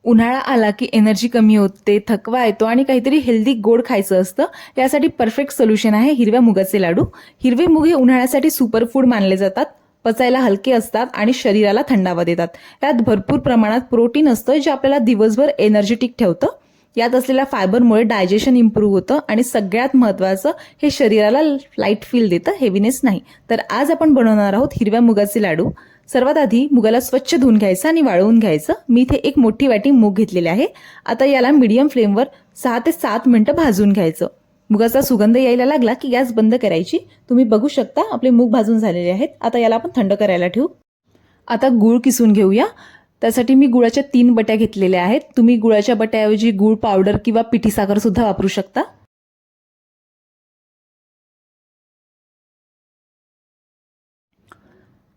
उन्हाळा आला की एनर्जी कमी होते, थकवा येतो आणि काहीतरी हेल्दी गोड खायचं असतं. यासाठी परफेक्ट सोल्युशन आहे हिरव्या मुगाचे लाडू. हिरवे मूग हे उन्हाळ्यासाठी सुपर फूड मानले जातात. पचायला हलके असतात आणि शरीराला थंडावा देतात. यात भरपूर प्रमाणात प्रोटीन असतं जे आपल्याला दिवसभर एनर्जेटिक ठेवतं. यात असलेल्या फायबरमुळे डायजेशन इम्प्रूव्ह होतं आणि सगळ्यात महत्त्वाचं हे शरीराला लाईट फील देतं, हेवीनेस नाही. तर आज आपण बनवणार आहोत हिरव्या मुगाचे लाडू. सर्वात आधी मुगाला स्वच्छ धुवून घ्यायचं आणि वाळवून घ्यायचं. मी इथे एक मोठी वाटी मूग घेतलेले आहे. आता याला मीडियम फ्लेमवर 6 ते 7 मिनिटं भाजून घ्यायचं. मुगाचा सुगंध यायला लागला की गॅस बंद करायची. तुम्ही बघू शकता आपले मूग भाजून झालेले आहेत. आता याला आपण थंड करायला ठेवू. आता गूळ किसून घेऊया. त्यासाठी मी गुळाच्या 3 बट्या घेतलेल्या आहेत. तुम्ही गुळाच्या बट्याऐवजी गूळ पावडर किंवा पिठी साखर सुद्धा वापरू शकता.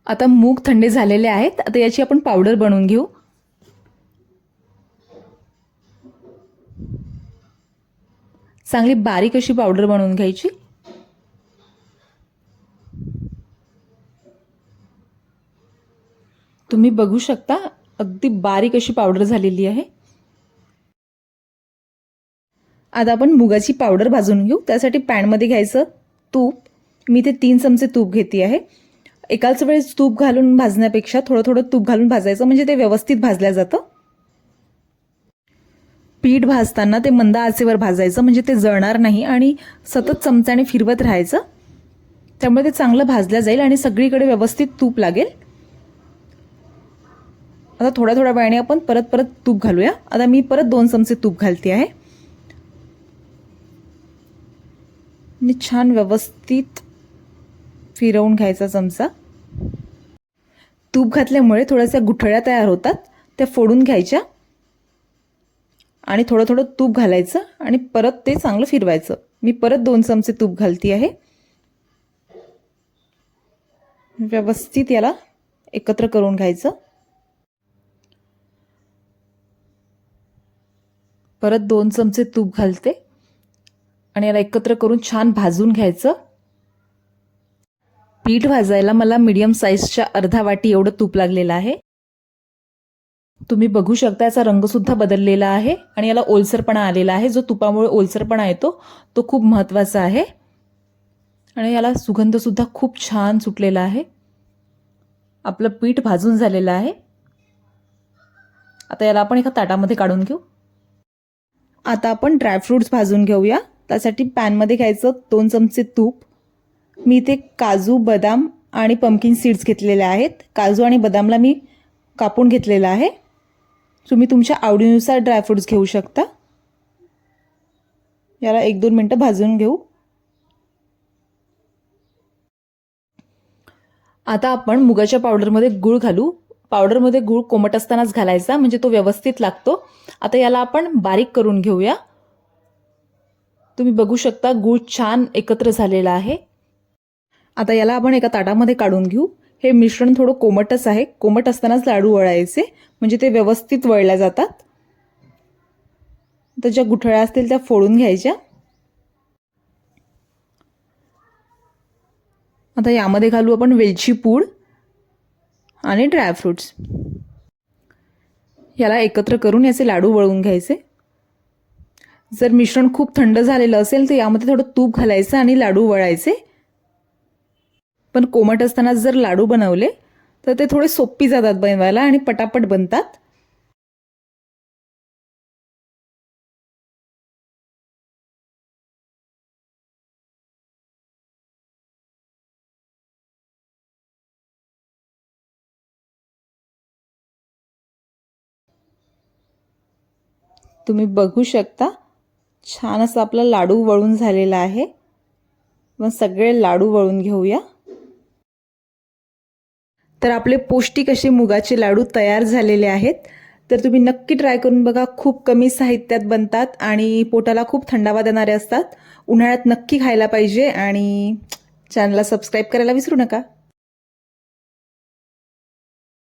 आता मूग थंडे झालेले आहेत. आता याची आपण पावडर बनवून घेऊ. चांगली बारीक अशी पावडर बनवून घ्यायची. तुम्ही बघू शकता अगदी बारीक अशी पावडर झालेली आहे. आता आपण मुगाची पावडर भाजून घेऊ. त्यासाठी पॅनमध्ये घ्यायचं तूप. मी इथे 3 चमचे तूप घेते आहे. एकाच वेळेस तूप घालून भाजण्यापेक्षा थोडं थोडं तूप घालून भाजायचं, म्हणजे ते व्यवस्थित भाजलं जातं. पीठ भाजताना ते मंद आचेवर भाजायचं, म्हणजे ते जळणार नाही आणि सतत चमच्याने फिरवत राहायचं. त्यामुळे ते चांगलं भाजलं जाईल आणि सगळीकडे व्यवस्थित तूप लागेल. आता थोड्या थोड्या वेळाने आपण परत परत तूप घालूया. आता मी परत 2 चमचे तूप घालते आहे आणि छान व्यवस्थित फिरवून घ्यायचा चमचा. तूप घातल्यामुळे थोड्याशा गुठळ्या तयार होतात, त्या फोडून घ्यायच्या आणि थोडं थोडं तूप घालायचं आणि परत ते चांगलं फिरवायचं. मी परत 2 चमचे तूप घालते आहे. व्यवस्थित याला एकत्र करून घ्यायचं. परत 2 चमचे तूप घालते आणि याला एकत्र करून छान भाजून घ्यायचं. पीठ भाजायला मला मीडियम साईजच्या अर्धा वाटी एवढं तूप लागलेलं आहे. तुम्ही बघू शकता याचा रंग सुद्धा बदललेला आहे आणि याला ओलसरपणा आलेला आहे. जो तुपामुळे ओलसरपणा येतो तो खूप महत्त्वाचा आहे आणि याला सुगंध सुद्धा खूप छान सुटलेला आहे. आपलं पीठ भाजून झालेलं आहे. आता याला आपण एका ताटामध्ये काढून घेऊ. आता आपण ड्रायफ्रूट्स भाजून घेऊया. त्यासाठी पॅनमध्ये घ्यायचं 2 चमचे तूप. मी इथे काजू, बदाम आणि पंपकिन सीड्स घेतलेले आहेत. काजू आणि बदामला मी कापून घेतलेलं आहे. तुम्ही तुमच्या आवडीनुसार ड्रायफ्रूट्स घेऊ शकता. याला 1-2 मिनटं भाजून घेऊ. आता आपण मुगाच्या पावडरमध्ये गूळ घालू. पावडरमध्ये गूळ कोमट असतानाच घालायचा, म्हणजे तो व्यवस्थित लागतो. आता याला आपण बारीक करून घेऊया. तुम्ही बघू शकता गूळ छान एकत्र झालेला आहे. आता याला आपण एका ताटामध्ये काढून घेऊ. हे मिश्रण थोडं कोमटच आहे. कोमट असतानाच लाडू वळायचे, म्हणजे ते व्यवस्थित वळल्या जातात. तर ज्या गुठळ्या असतील त्या फोडून घ्यायच्या. आता यामध्ये घालू आपण वेलची पूड आणि ड्रायफ्रूट्स. याला एकत्र करून याचे लाडू वळवून घ्यायचे. जर मिश्रण खूप थंड झालेलं असेल तर यामध्ये थोडं तूप घालायचं आणि लाडू वळायचे. पण कोमट असताना जर लाडू बनवले तर ते थोडे सोपी जातात बनवायला आणि पटापट बनतात. तुम्ही बघू शकता छान असं आपला लाडू वळून झालेला आहे. मग सगळे लाडू वळून घेऊया. तर आपले पौष्टिक असे मुगाचे लाडू तयार झालेले आहेत. तर तुम्ही नक्की ट्राय करून बघा. खूप कमी साहित्यात बनतात आणि पोटाला खूप थंडावा देणारे असतात. उन्हाळ्यात नक्की खायला पाहिजे आणि चॅनलला सबस्क्राईब करायला विसरू नका.